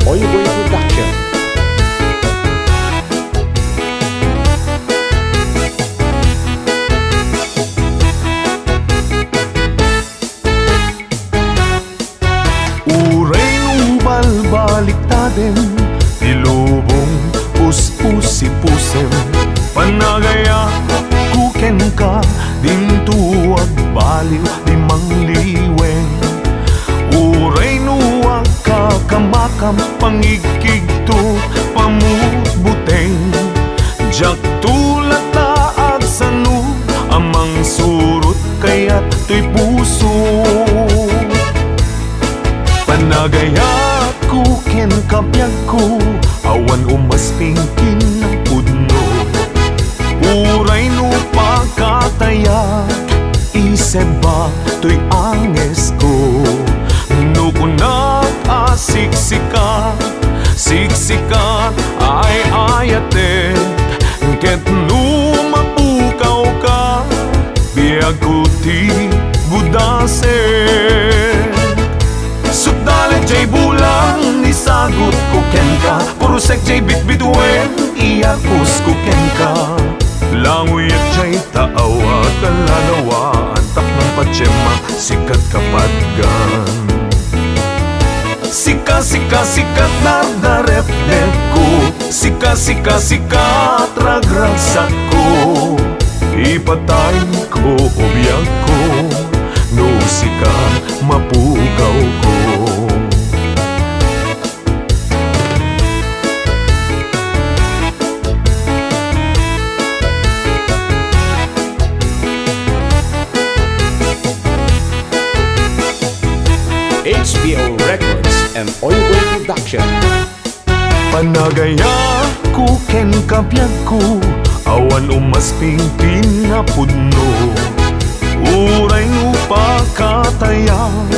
Oyoboy Production. Uray nubal baliktaden, tilubong puspusipusem, panagaya kuken ka, dintuag baliw di mangliweng. Uray nuwag kakamakam, pangigkig to pamubuteng, jak tulat taag sanu, amang surut kaya't to'y puso. Panagayat kuken kapyag ko, awan umaspingkin ng pudno. Uray no pagkatayat, iseba to'y anges ko. Nukunak asiksika, siksika ay ayatet, ket numapukaw ka, biyag ko ti budaset. Suddalet jay bulang, nisagot ko ken ka, purusek jay bitbituen, iyakus ko ken ka. Languyat jay taawa, kalalawa, antak ng patsema, sikat kapadgan. Sika, sika, sikat, nardarep-dep ko, sika, sika, sikat, ragragsak ko. Ipatay ko, ubiyag ko, no sika, mapukaw ko. HBO Records and Oyoboy Production. Panagaya kuken kapyag ko, awan umaspingpin na pudno. Uray no pagkatayak,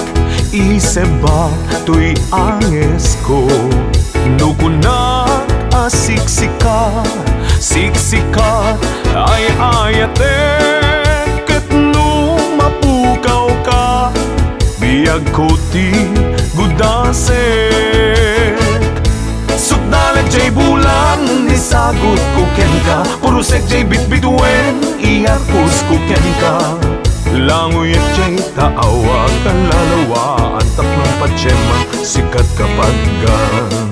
iseba to'y anges ko. Nukunak asiksika, siksika ay ayatek, ket no mapukaw ka, biyag ko ti gudasek. Suddalet jay bulan, nisagot ko ken ka, purusek jay bitbituen, iyarkus ko ken ka. Languyat jay taawa, kalalawa, antak ng patsema, sikat kapadgan.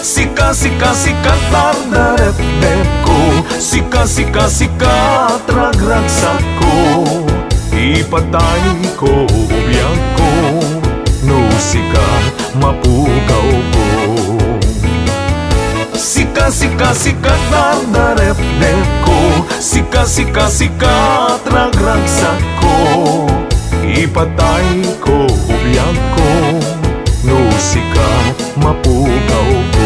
Sika, sika, sikat, nardarep-dep ko, sika, sika, sikat, ragragsak ko. Ipatay ko, ubiyag ko, no sika, mapukaw ko. Sika, sika, sikat, nardarep-dep ko, sika, sika, sikat, ragragsak ko. Ipatay ko, ubiyag ko, no sika, mapukaw ko.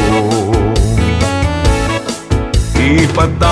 Ipatay